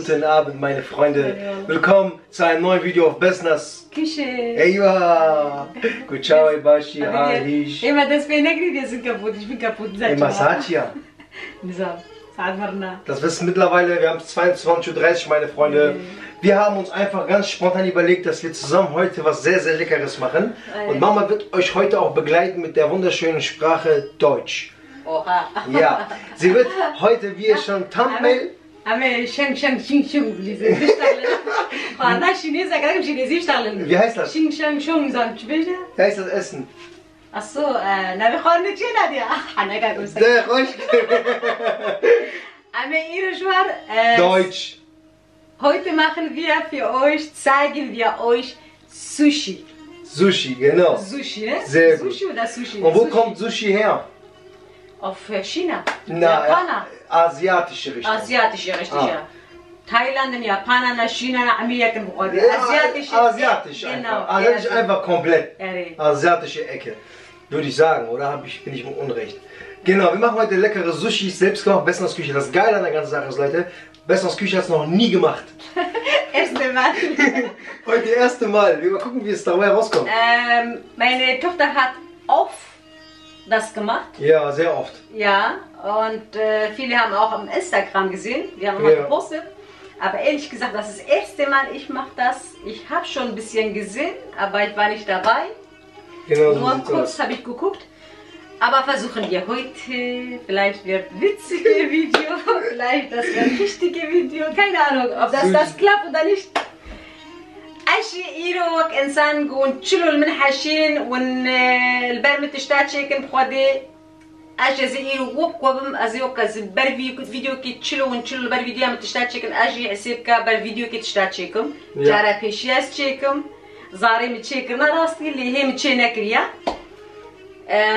Guten Abend, meine Freunde. Willkommen zu einem neuen Video auf Besnas Küche. Eywa. Gut, ciao, Ibashi, Aish. Immer das Benegri, die sind kaputt. Ich bin kaputt. Massagea. Das wissen mittlerweile, wir haben es 22:30 Uhr, meine Freunde. Wir haben uns einfach ganz spontan überlegt, dass wir zusammen heute was sehr, sehr Leckeres machen. Und Mama wird euch heute auch begleiten mit der wunderschönen Sprache Deutsch. Oha. Ja, sie wird wie ihr schon Thumbnail. Wie heißt das? Wie heißt das Essen? Achso, na wir können nicht jeder dir. Sehr ruhig. Deutsch. Heute machen wir für euch, zeigen wir euch Sushi. Sushi, genau. Sushi, ne? Sehr gut. Sushi oder Sushi? Und wo kommt Sushi her? Auf China. Na, asiatische Richtung. Asiatische Richtung, ja. Thailand, Japan, China, Amerika. Asiatisch genau. Einfach. Das ist einfach komplett asiatische Ecke. Würde ich sagen, oder bin ich im Unrecht? Genau, wir machen heute leckere Sushi, selbst gemacht, Besnas Küche. Das Geile an der ganzen Sache ist, Leute, Besnas Küche hat es noch nie gemacht. Erste Mal. Heute erste Mal. Wir mal gucken, wie es dabei rauskommt. Meine Tochter hat oft das gemacht. Ja, sehr oft. Ja, und viele haben auch am Instagram gesehen. Wir haben mal gepostet. Aber ehrlich gesagt, das ist das erste Mal, ich mache das. Ich habe schon ein bisschen gesehen, aber ich war nicht dabei. Genau, nur kurz habe ich geguckt. Aber versuchen wir heute, vielleicht wird witzige Video, vielleicht das wird richtige Video, keine Ahnung, ob das klappt oder nicht. أشي إيروك إنسان قون تشلو المنحشين والبرمة تشتاتشيكن بخدي أشي زي إيرو وبم أزيوك زبر فيديو كي تشلو ونشلو البر فيديو مت تشتاتشيكن أجي حسيبك بر فيديو كي تشتاتشيكم جارا بيشياس تشيكم زاري متشيكن راستي اللي هي متشينا كريا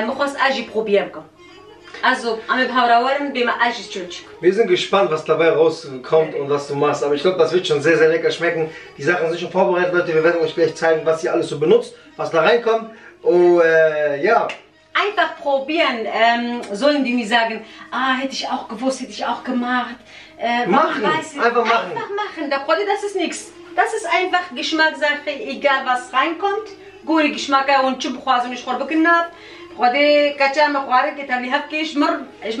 مخص أجي بروبيركم. Also, wir sind gespannt, was dabei rauskommt und was du machst. Aber ich glaube, das wird schon sehr, sehr lecker schmecken. Die Sachen sind schon vorbereitet, Leute. Wir werden euch gleich zeigen, was ihr alles so benutzt, was da reinkommt. Oh, ja. Einfach probieren. Sollen die nicht sagen, hätte ich auch gewusst, hätte ich auch gemacht. Machen, einfach machen. Einfach machen. Das ist nichts. Das ist einfach Geschmackssache, egal was reinkommt. Gute Geschmack und Chubukwaso nicht vorbekommen. Ich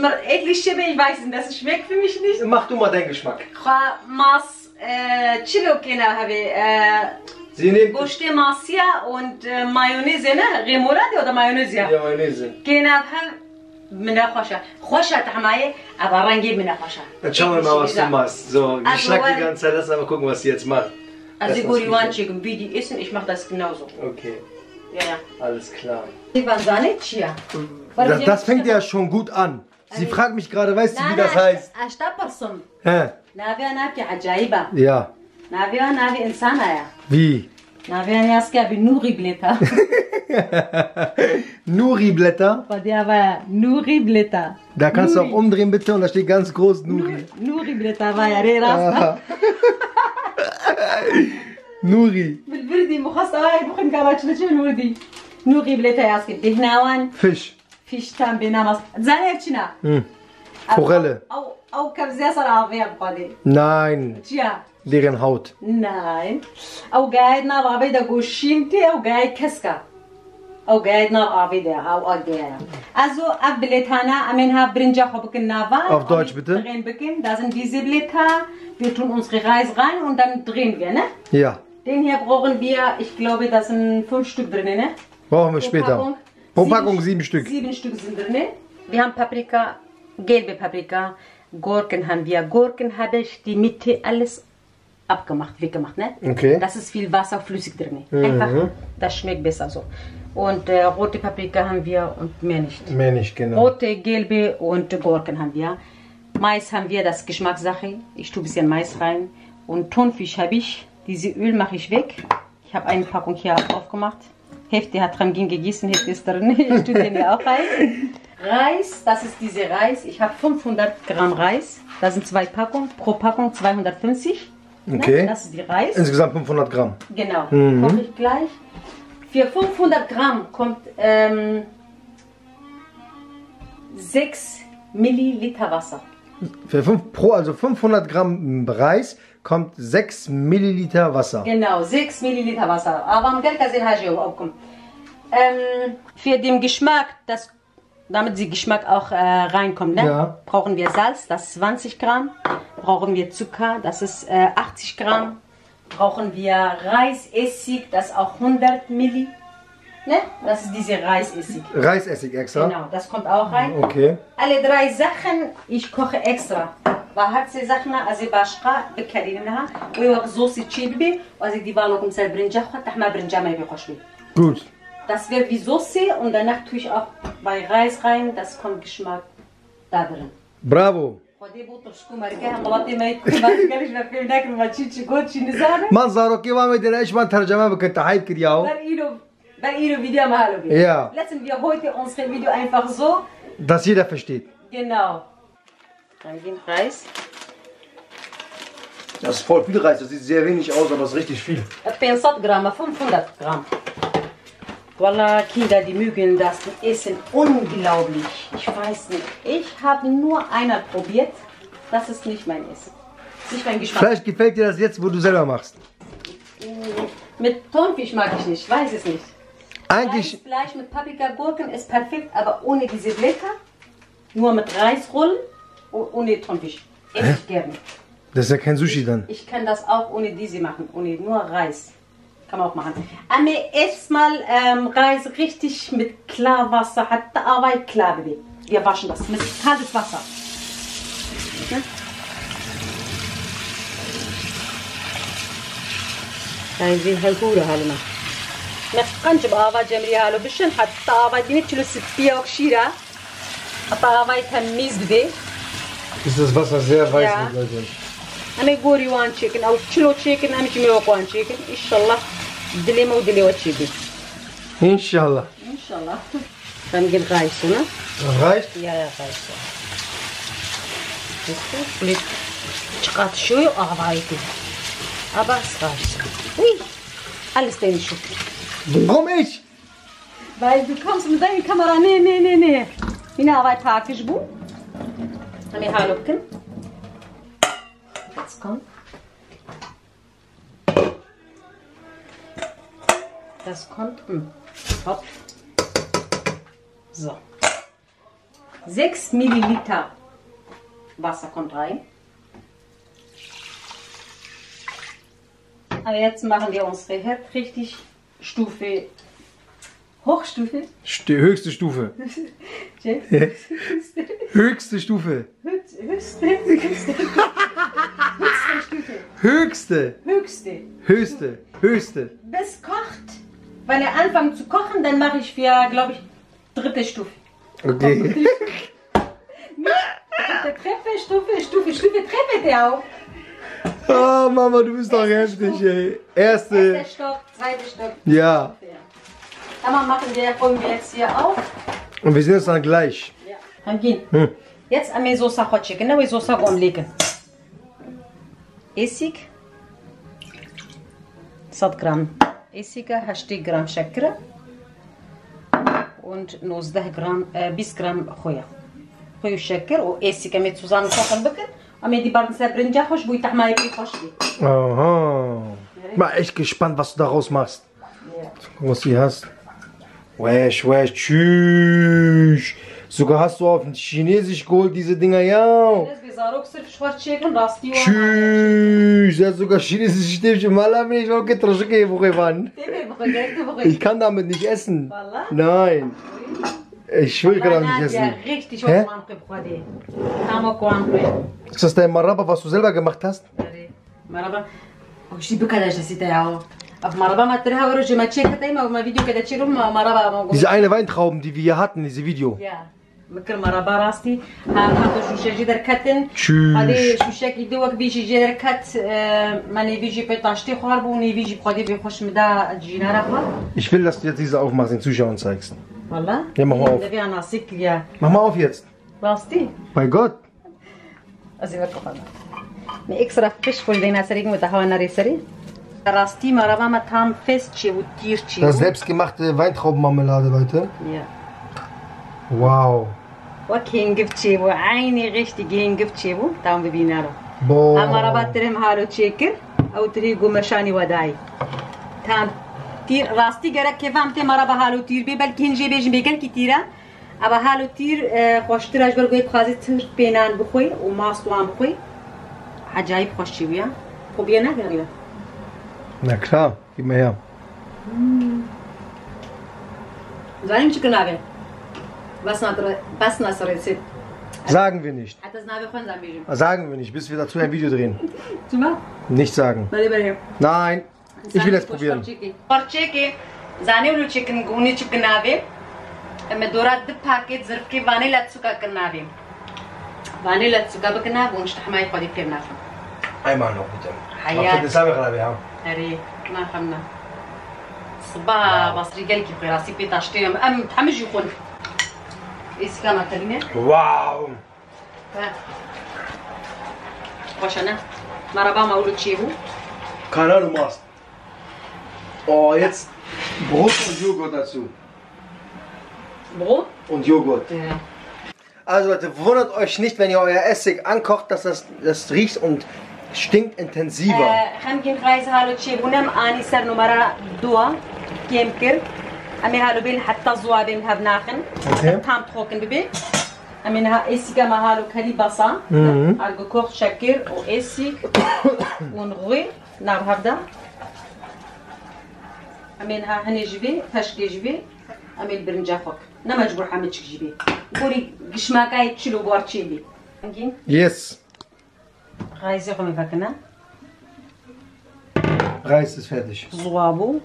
weiß nicht, das schmeckt für mich nicht. Mach du mal deinen Geschmack. Sie nehmen Goshte Masia und Mayonnaise, ne? Remoulade oder Mayonnaise? Ja, Mayonnaise. Genau, منها خوشة طعماية aber reingeben منها خوشة. Dann schauen wir mal, was du machst. So, Geschmack die ganze Zeit, lass aber gucken, was sie jetzt macht. Also Guriwan Chicken, wie die essen, ich mache das genauso. Okay. Ja. Alles klar. Das fängt ja schon gut an. Sie fragt mich gerade, weißt du, wie das heißt? Ja. Wie? Nuri-Blätter. Nuri-Blätter? Nuri-Blätter. Da kannst du auch umdrehen bitte und da steht ganz groß Nuri. Nuri-Blätter war ja Reras. Nuri. Nuri Blätter erst Dihnawan. Fisch. Fisch tam benamas. Zanevchina. Forelle. Au kabzia sarawiya qadi. Nein. Tja. Deren Haut. Nein. Au قاعد نار عبيدة قوشينتي أو قاعد كسكا. أو قاعد نار عبيدة أو أجيا. Also ab Blätter amenha brinja hobekin nava. Auf Deutsch bitte. Drehen beginnen. Da sind diese Blätter. Wir tun unsere Reis rein und dann drehen wir, ne? Ja. Den hier brauchen wir, ich glaube, da sind 5 Stück drin, ne? Brauchen wir später. Pro Packung 7 Stück. 7 Stück sind drin. Wir haben Paprika, gelbe Paprika, Gurken haben wir. Gurken habe ich die Mitte alles abgemacht, weggemacht, ne? Okay. Das ist viel Wasser flüssig drin. Einfach, das schmeckt besser so. Und rote Paprika haben wir und mehr nicht. Mehr nicht, genau. Rote, gelbe und Gurken haben wir. Mais haben wir, das ist Geschmackssache. Ich tue ein bisschen Mais rein. Und Thunfisch habe ich. Diese Öl mache ich weg. Ich habe eine Packung hier aufgemacht. Hälfte hat dran gegessen, Hälfte ist drin. Ich tue den ja auch rein. Reis, das ist diese Reis. Ich habe 500 Gramm Reis. Das sind 2 Packungen. Pro Packung 250. Okay. Ne? Das ist die Reis. Insgesamt 500 Gramm. Genau. Koche ich gleich. Für 500 Gramm kommt 6 Milliliter Wasser. Also 500 Gramm Reis kommt 6 Milliliter Wasser. Genau, 6 Milliliter Wasser. Aber am für den Geschmack, damit der Geschmack auch reinkommt, ne? Ja. Brauchen wir Salz, das ist 20 Gramm. Brauchen wir Zucker, das ist 80 Gramm. Brauchen wir Reisessig, das ist auch 100 Milli. Ne? Das ist diese Reisessig. Reisessig extra? Genau, das kommt auch rein. Okay. Alle 3 Sachen, ich koche extra. وهذه زخنا أزي باشقة بكرينها ويوغزوسي تشيبي وأزي دي بالوكم سال برنجة خد تحمل برنجة ما يبيقوش بيه. Gut. Das wird wie Soße und danach tue ich auch bei Reis rein, das kommt Geschmack da drin. Bravo. منظره كيف عم ايش ما ترجمه بك تحيب كرياو Video machen. Ja. Lassen wir heute unser Video einfach so, dass jeder versteht. Genau. Dann den Reis. Das ist voll viel Reis, das sieht sehr wenig aus, aber es ist richtig viel. 500 Gramm, 500 Gramm. Wallah, Kinder, die mögen das, die essen unglaublich. Ich weiß nicht. Ich habe nur einmal probiert. Das ist nicht mein Essen. Nicht mein Geschmack. Vielleicht gefällt dir das jetzt, wo du selber machst. Mit Thunfisch mag ich nicht, weiß es nicht. Eigentlich. Fleisch mit Paprika, Gurken ist perfekt, aber ohne diese Blätter. Nur mit Reisrollen und ohne Thunfisch. Esse ich gerne. Das ist ja kein Sushi dann. Ich kann das auch ohne diese machen, ohne nur Reis. Kann man auch machen. Aber erstmal Reis richtig mit Klarwasser, hat die Arbeit klar bewegt. Wir waschen das mit kaltes Wasser. Okay. هذه هالكورة هالنا. نفقنش بآبا جمري هالو بشن حتى آبا دي نتشلو سبيا وكشيرة. حتى آبا يتميز بدي. Ist das Wasser sehr weiß Ja. mit Leute. أنا يقولي وان chicken أو تشلو chicken أنا جميع وان chicken إن شاء الله دليما ودليما chicken. Inshallah. إن شاء الله. هنجيب Reis, ne? Reicht? Ja, ja, reicht. Vielleicht çıkart şuyu ağabeydi. Aber es reicht. Ui, alles dein Schuh. Warum ich? Weil du kommst mit deiner Kamera, nee. Hina ağabey pakiş bu. Hani halukun. Jetzt kommt. Das kommt. Hopp. So. 6 Milliliter Wasser kommt rein. Aber jetzt machen wir unsere Herd richtig Stufe, Hochstufe. Höchste Stufe. Höchste Stufe. Höchste. Bis kocht. Wenn er anfängt zu kochen, dann mache ich für, glaube ich, 3. Stufe. Okay. Stufe, Treppe der auch. Oh Mama, du bist doch heftig, ey. Erster Stock, 2. Stock. Ja. Aber holen wir jetzt hier auf. Und wir sehen uns dann gleich. Ja. Hangin. Jetzt am Soße hoche, genau wie Soße umlegen. Essig. 100 Gramm Essig, 80 Gramm Schakra und 90 Gramm, bis Gramm Khoya. Khoya Schakra und Essig mit zusammen kochen bitte. Aber die beiden Brinja hoch, wo ich da mal ich Aha. Mal echt gespannt, was du daraus machst. Ja. Was du hast. Wesh, tschüss. Sogar hast du auf Chinesisch geholt, diese Dinger, ja. Tschüss. Er hat sogar chinesische Stäbchen. Ich kann damit nicht essen. Nein. Ich schwöre, ich kann damit nicht essen. Hä? Ist das dein Maraba, was du selber gemacht hast? Maraba. Diese eine Weintrauben, die wir hier hatten, diese Video. Ja. مرابا راستي هذا شوشة جدر كتن هذا شوشة كيدوك بيجي جدر كت ماني بيجي بتاشتي خاربوني بيجي بقدي بيخش مدا الجينارة خار. Ich will, dass du jetzt diese aufmachst, den Zuschauern zeigst. والله؟ Ja, mach mal auf. Mach mal auf jetzt. راستي؟ Bei Gott. أزيد كفانا. من إكسرا فيش فول دينا سريق متهاونا ريسري. راستي مرابا ما تام فيست شيء وتير شيء. Das selbstgemachte Weintraubenmarmelade, Leute. Ja. Wow. وكين جبت شيء وعيني غشتي جين جبت شيء تام ببينارو. Boah. Amara batterem halo checker. Au tri gumashani wadai. Tam tir rasti gerek ke famte mara ba halo tir be belki hinje bejim bekel ki tira. Aber halo tir خوشتر اجبر گوی بخوازی تر بینان بخوی و ماست و هم بخوی عجایب خوشی ویا خوبیه نه گریه Na klar, gib mal her. زنیم چی کنابه بس نصر رسید Sagen wir nicht. حتی زنابه خون زن بیجیم Sagen wir nicht, bis wir dazu ein Video drehen. چما؟ Nicht sagen. بله بله Nein, ich will es probieren. پرچه زنی ولو چکن گونی چی کنابه اما دورات دو پاکت ظرف که وانیلا تسوکا کنابه وانیلا تسوکا بکنابه ونشت حمای خودی پیم نفهم Einmal noch bitte. حياك. Mach das selber, ja. أري ما فهمنا صباح بصري قال كيف راسي في طاشتي أم تحمج يكون إيش كمان كلمة Wow. واش أنا مرابا ما أقول تشيبو Keine Ahnung, du machst. Oh, jetzt Brot und Joghurt dazu. بغو Und Joghurt. Also Leute, wundert euch nicht, wenn ihr euer Essig ankocht, dass das riecht und stinkt intensiver. خمكين خايز هالو تشيبو نم أني سر نمرة دوا كيمكر أمي هالو بين حتى زوابين هاب ناخن Okay. تام تخوكن ببي أمي نها إيسي كما هالو كلي بصا أرجو كوخ شكر وإيسي ونغوي نار هبدا أمي نها هني جبي تشكي جبي أمي البرنجا فوق نمجبور حمد شك جبي بوري قشماكاي تشلو بوار تشيبي نجين Yes. غايزي خمي فكنا Reis ist fertig. زوابو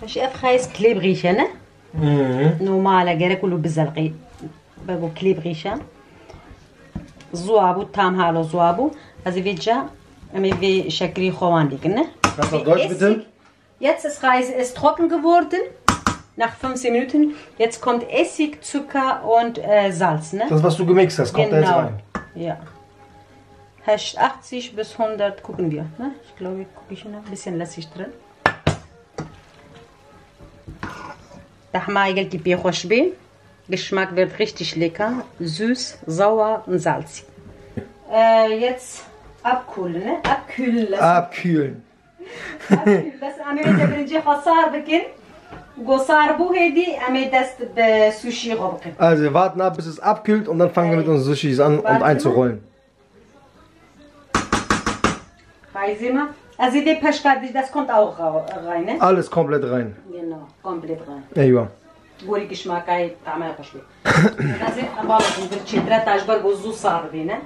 اش اف خايس كليب غيشانه نورمال غير كله بزلقي بابو كليب غيشان زوابو تام هالو زوابو also wir wir شكري خوان ديكنا Kannst du auf Deutsch bitte? Jetzt ist Reis ist trocken geworden nach 15 Minuten jetzt kommt Essig, Zucker und Salz, ne? Das, was du gemixt hast, kommt da jetzt Genau. rein. Ja. Hast 80 bis 100 gucken wir, ne? Ich glaube, gucke ich noch ein bisschen lasse ich drin. Der Hamagel gibt mir Hoschbe. Geschmack wird richtig lecker, süß, sauer und salzig. Jetzt abkühlen, ne? Abkühlen lassen. Abkühlen. Abkühlen lassen. Ami der birinci hasar bakın. Gosar bu hedi ami dest be sushi bakın. Also wir warten ab, bis es abkühlt und dann fangen wir mit unseren Sushis an und einzurollen. Reisima. Also die Peschkadisch, das kommt auch rein, ne? Alles komplett rein. Genau, komplett rein. Eyvah. Gori geschmackay طعمها خوشبه. لازم أبغى نقول شدرة تجبر بوزو صار بينا.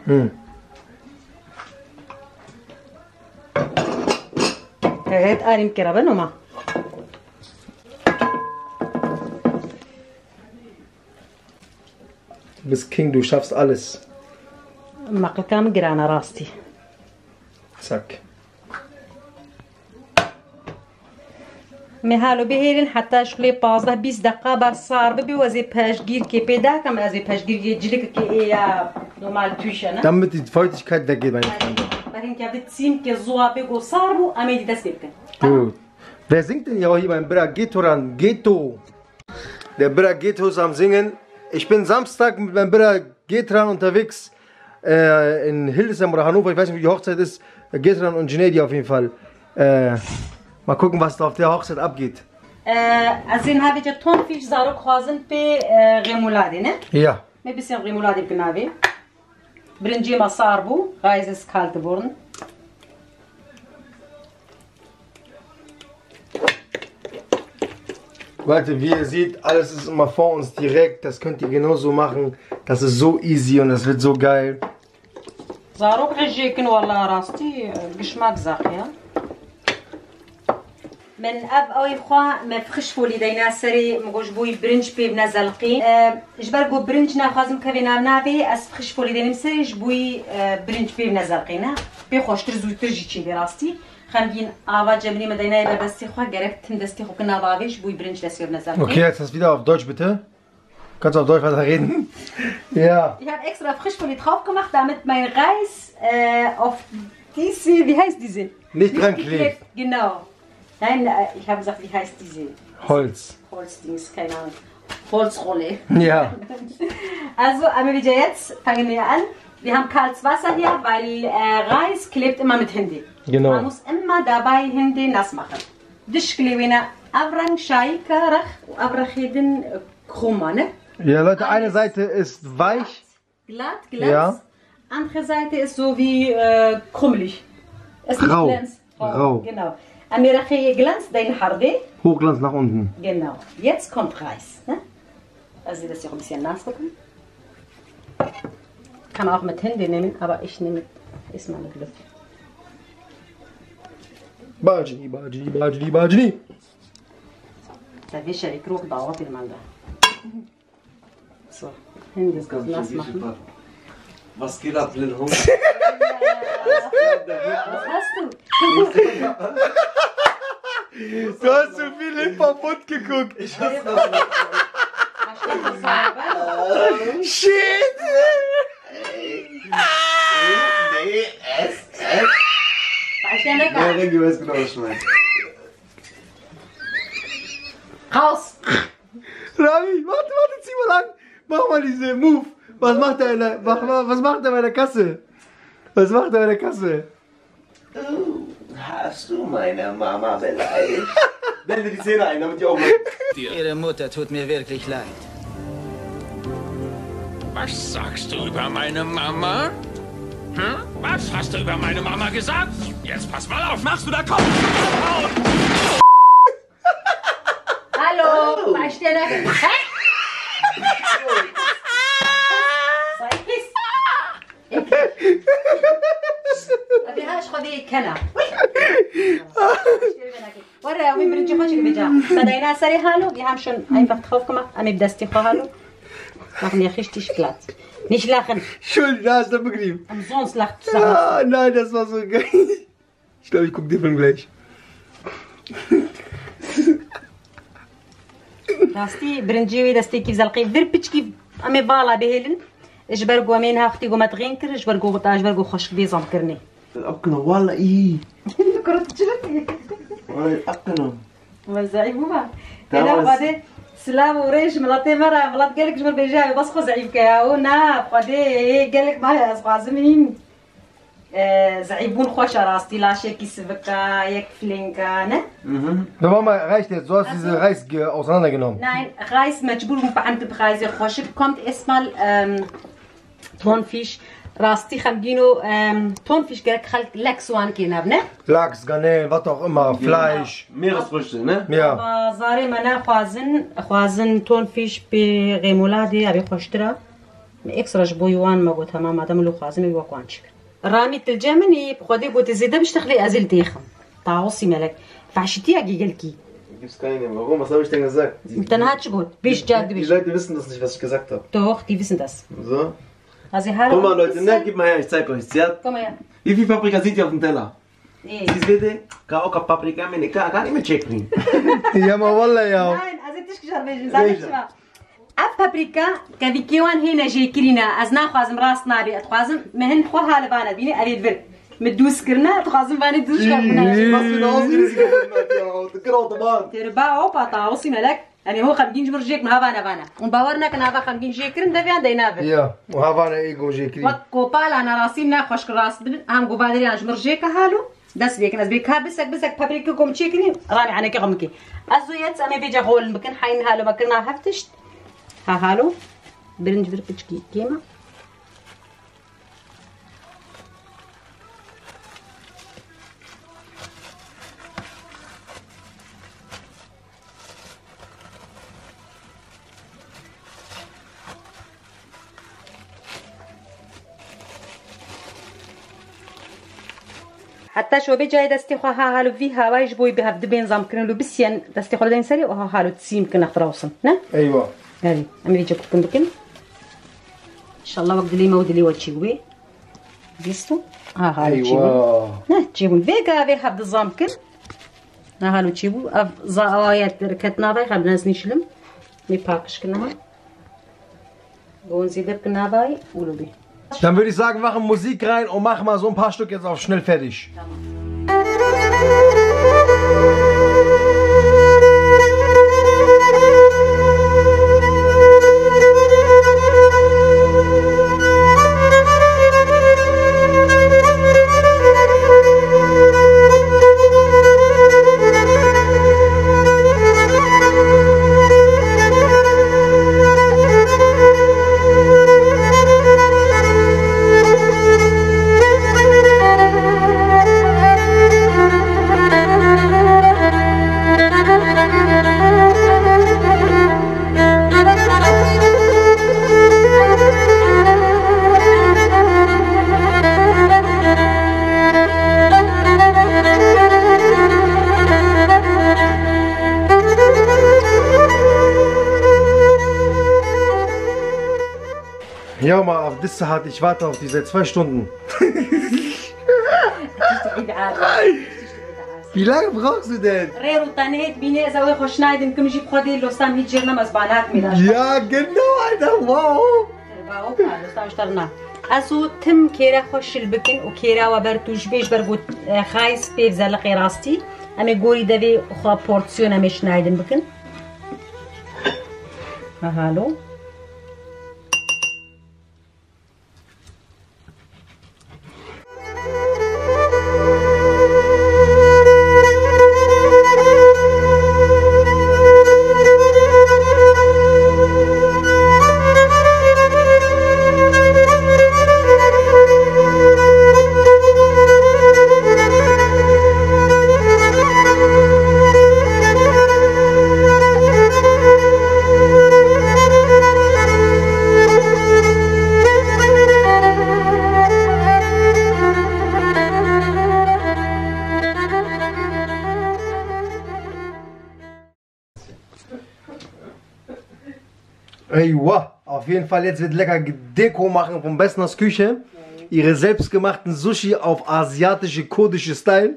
هاد أريم كرابة نوما. Du bist King, du schaffst alles. ما قل كام جرانا راستي. Zack. مهالو بهيرن حتى شغلي 15-20 دقيقة بر صار ببي وزي باشجير كي بيدا كم ازي باشجير يجلك كي ايه نورمال توشنا. Damit die Feuchtigkeit weggeht, meine Freunde. بعدين كي بتسيم كي زوابي جو صاربو أمي دي تسبيبكن. Gut. Wer singt denn hier beim Bra Ghetto ran? Ghetto. Der Bra Ghetto ist am Singen. Ich bin Samstag mit meinem Bra Getran unterwegs in Hildesheim oder Hannover. Ich weiß nicht, wie die Hochzeit ist. Getran und Junedi auf jeden Fall. Mal gucken, was da auf der Hochzeit abgeht. از این هایی که تون فیش زارو خوازن به غیمولادی نه؟ Ja. می بسیم غیمولادی بکناوی برنجی ما صار بو غایز از کالت بورن Leute, wie ihr seht, alles ist immer vor uns direkt. Das könnt ihr genauso machen. Das ist so easy und das wird so geil. زارو بحجيكن والله راستي قشماك زاقيا من اب اوي خوا ما فخش فولي دينا سري مگوش بوي برنج بي بنزلقي اجبر جو برنج ناخازم كبينا نافي اس فخش فولي دينم سري جبوي برنج بي بنزلقينا بي خوشتر زوتر جيچي براستي خمگين آوا جبني مدينة بردستي خوا گرفت دستي خو كنا واغيش بوي برنج دسي بنزلقي Okay, jetzt das wieder auf Deutsch bitte. Kannst du auf Deutsch weiter reden? Ja. Ich habe extra Frischfolie drauf gemacht, damit mein Reis auf diese, wie heißt diese? Nicht dran klebt. Genau. Nein, ich habe gesagt, wie heißt diese? Holz. Holzdings, keine Ahnung. Holzrolle. Ja. Also, aber wieder jetzt fangen wir an. Wir haben kaltes Wasser hier, weil Reis klebt immer mit Hindi. Genau. Man muss immer dabei Hindi nass machen. Dishklewina avrang shai karach avrach jeden krumma, ne? Ja, Leute, eine Seite ist weich. Glatt, glatt. Ja. Andere Seite ist so wie krummelig. Es ist Rau. nicht glänzt. Rau. Genau. Amirachi Glanz, dein Harde. Hochglanz nach unten. Genau. Jetzt kommt Reis. Ne? Also das ist auch ein bisschen nass drücken. Kann man auch mit Hände nehmen, aber ich nehme erstmal mit Löffel. Bajni, bajni, bajni, bajni. Da wische ich Krug da auch mal da. So, Hände nass machen. Was geht ab, Lil Hund? Was hast du? Du hast so viel im Verbund geguckt. Ich hasse das nicht. Shit! Nee, es. Weißt du nicht? Ja, Rengi weiß genau, was ich meine. Raus! Rami, warte, zieh mal an. Mach mal diese Move. Was macht er bei der Kasse? Was macht er bei der Kasse? Hast du meine Mama beleidigt? Blende die Zähne ein, damit die auch mal... Ihre Mutter tut mir wirklich leid. Was sagst du über meine Mama? Hm? Was hast du über meine Mama gesagt? Jetzt pass mal auf, machst du da Kopf? Hallo! Weißt du nicht? Hä? Sei Kiss! أبي هاش خذي كنا. ورا وين برنجي خوش بيجا. بدأنا سري هالو. Wir haben schon einfach drauf gemacht. Am besten hallo. Machen wir richtig glatt. Nicht lachen. Entschuldigung, da hast du begriffen. Sonst lacht du. Ah, nein, das war so geil. Ich glaube, ich gucke den Film gleich. راستي برنجي دستي كيف زلقي بربش كيف أمي بالا بهلن. إجبرقوا منها أختي قومت غينكر إجبرقوا خوش بيزام كرني. Abgenommen, Wallah, ih. كرت جرتي. Abgenommen. وزعيب هما. ده أنا بس. بعدين سلام وريش ملاتي مرة ملات قالك جمر بيجاي بس خو زعيب كياو نا بعدين قالك ما هي أصغازمين. زعيبون خوش راستي لا شيء سبكا يك فلينكا نه. Da Mama, reicht jetzt. Du hast diese Reis auseinandergenommen. Nein, Reis مجبور بعنت بخايزة خوش kommt erstmal Thunfisch. راستي خمجينو Thunfisch قالك خلق لك سوان كينا بنه. Lachs, Garnelen, was auch immer, Fleisch. Meeresfrüchte, ne? Ja. زاري منا خوازن Thunfisch بغيمولادي أبي خوشترا. إكسرا جبويوان ما قلتها ما دام لو خوازن يوقوان شكل. رامي الجمني بخدي قلت زيدا باش تخلي أزل تيخم. تعوصي ملك. فعشتي أجي قلكي. Gibt's keine. Warum? Was habe ich denn gesagt? Dann hat schon gut. Bisch jad Die bisch. Leute wissen das nicht, was ich gesagt habe. Doch, die wissen das. So. Also hallo. Guck mal, Leute, ne? Gib mal her, ich zeig euch. Sie hat... Komm mal her. Wie viel Paprika seht ihr auf dem Teller? Nee. Siehst bitte? Kauka Paprika, meine gar nicht mehr checken. Ja, ma wallah, ja. Nein, also dich geschafft, ich sag nicht mal. Ab Paprika, كان هنا جي كلينا أزنا خوازم راس ناري أتخوازم مهن خوها لبانا بيني أريد بر مدوس كرنا أتخوازم باني دوس كرنا. Was für eine Ausrede sie gefunden hat, ja. Genau, der Mann. تربا أوبا تعوصي ملك يعني هو خمجين جبر جيك مهابانا بانا ونباورنا كنا هذا خمجين جيك كرن ده بيان دينافر. Ja, und Havana Ego Jekri. وكوبال أنا راسيمنا خوش راس بدن هم قبادري أنا جبر جيك هالو دس بيك ناس بيك بسك بابريكا كم تشيكني راني عنك قمكي أزو يتس أمي بيجا غول مكان حين هالو بكرنا هفتشت ها هالو برنج بربتشكي كيما حتى شو بيجي دستي خو ها هالو فيها وايش بوي بها بدبين زام كنلو بسيان دستي خو دين سري وها هالو تسيم كنا فراوسن نا Ewa. هذه أمي بيجي كم بكم إن شاء الله وقت لي ما ودي لي وتشيوي فيستو ها هالو تشيبو Ewa. نا تشيبو فيجا في حب الزام كن ها هالو تشيبو زاويات ركتنا باي خبنا نشلم مي باكش كنا ما ونزيد كنا باي ولوبي Dann würde ich sagen, machen Musik rein und machen mal so ein paar Stück jetzt auf schnell fertig. Ja, mal auf das hat, ich warte auf die seit 2 Stunden. Wie lange brauchst du denn? Ja, genau, Alter, wow. Also Tim Kera خوشل بکن و Kera و بر توش بیش برگو خایس پیف زلقی راستی امی گوری دوی خواه پورتسیون امی شنایدن بکن هالو Eywa, auf jeden Fall jetzt wird lecker Deko machen von Besners Küche. Ihre selbstgemachten Sushi auf asiatische, kurdische Style.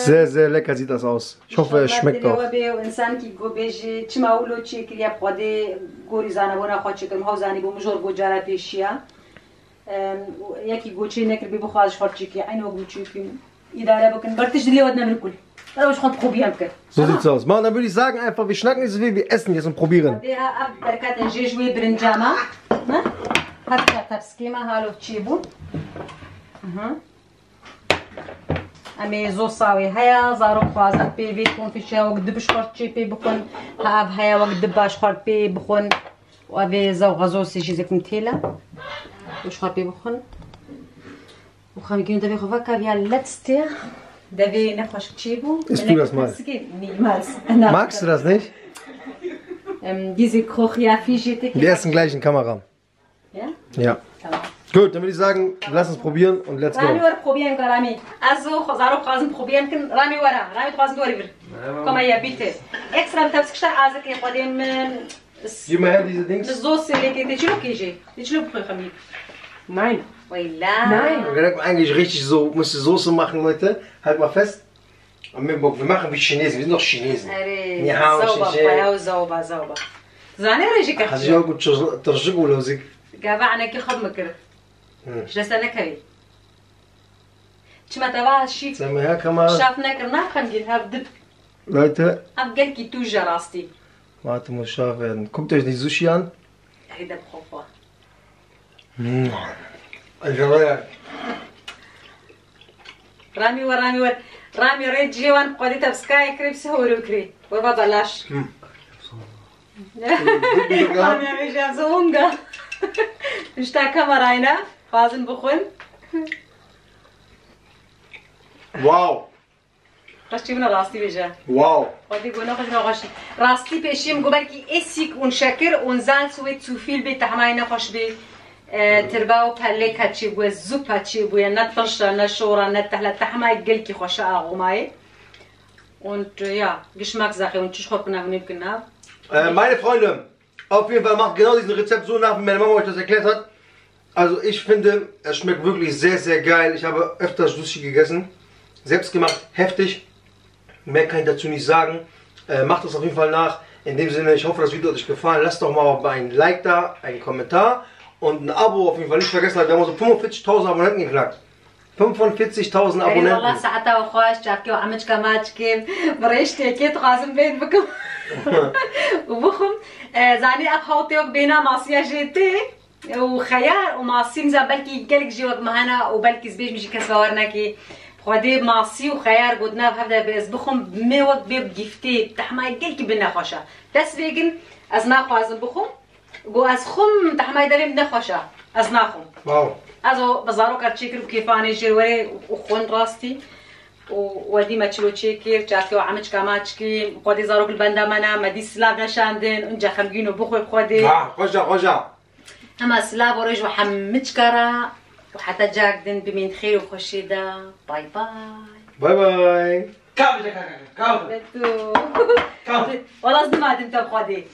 Sehr, sehr lecker sieht das aus. Ich hoffe, es schmeckt auch. So sieht's aus. Mann, dann würde ich sagen einfach, wir schnacken nicht so viel, wir essen jetzt und probieren. امی زو ساوی هیا زارو خوازن پی وی کن فیشا و دبش خورد چی پی بخون هاف هیا و دباش خورد پی بخون و اوی زو غزو سی چیزی کن تیلا وش خورد پی بخون و خواهم گیم دوی خواه کاویا letzte دوی نخوش چی بو Isst du das mal? Niemals. Magst du das nicht? Diese Kochia-Fische. Wir essen gleich in Kamera. Ja? Ja. Gut, dann würde ich sagen, lass uns probieren und let's go. Rami ورا probieren Rami. Also زارو خازن probieren كن Rami ورا Rami خازن دوري بر. Komm her bitte. Extra mit das gestern also ich قديم Gib mal her diese Dings. الصوص اللي كنت شلو كيجي. شلو بخي خميك. Nein. ولا. Nein. Wir eigentlich richtig so, musste Soße machen, Leute. Halt mal fest. Wir machen wie Chinesen, wir sind doch Chinesen. زوبا زوبا. زاني رجيك. Hast du auch gut ترجمه ولا زيك؟ قابعنا كي خب مكر. جلسنا كري. شما تبع الشيء. سامي her Kamera. شافنا كرنا خمجين هبدب. Leute. أبقى كي توجا راستي. Warte, muss scharf werden. Guckt euch die Sushi an. هيدا بخوفه. رامي ورامي ور رامي ريت جيوان قديت بسكاي كريبس هو روكري وبا بلاش رامي مش زونغا مش تا كاميرا هنا خازن بخون واو راشتي بنا راستي بيجا واو قدي قلنا خشنا خش راستي بيشيم قبلكي اسيك ونشكر ونزال سويت سوفيل بيت حماينا خش بي ترباو بهالليك هاتشي بو الزوب هاتشي بو نتفرشة نشورة نتحلى تحماي قلكي خوشة غماي und ja Geschmackssache und ich hoffe nach dem genau. Meine Freunde, auf jeden Fall macht genau diesen Rezept so nach, wie meine Mama euch das erklärt hat. Also ich finde, es schmeckt wirklich sehr, sehr geil. Ich habe öfter Sushi gegessen, selbst gemacht, heftig. Mehr kann ich dazu nicht sagen. Macht das auf jeden Fall nach. In dem Sinne, ich hoffe, das Video hat euch gefallen. Lasst doch mal ein Like da, einen Kommentar. Und ein Abo auf jeden Fall nicht vergessen, wir haben so 45.000 Abonnenten geknackt. 45.000 Abonnenten. والله ساعتها وخواش جابكي وعمج كماتشكي بريشتي كيت غازم بين بكم وبخم زاني أخوتي وبينا ماسيا جيتي وخيار وماسين زا بلكي قالك جيوك معنا وبلكي زبيش مشي كسورناكي خدي ماسي وخيار قدنا بهذا بس بخم بموت بيب جفتي تحماي قالكي بنا خوشة بس بيجن أزنا قازم بخم جو از خم تحماي داریم نخوشه از نخم. واو. ازو بازارو کرچیکر کیفانی جوری وخون راستی و ودی مچلو چیکر جاکی و عمچ کامچکی خودی زارو بالبنده منا مدی سلاب نشاندن اونجا خمگینو بخوی خودی. خوشا. اما سلاب ورج و حمچ کرا و حتی جاکدن بمین خیر و خوشیدا. باي باي. باي باي. كابتن والله صدمت انت بخدي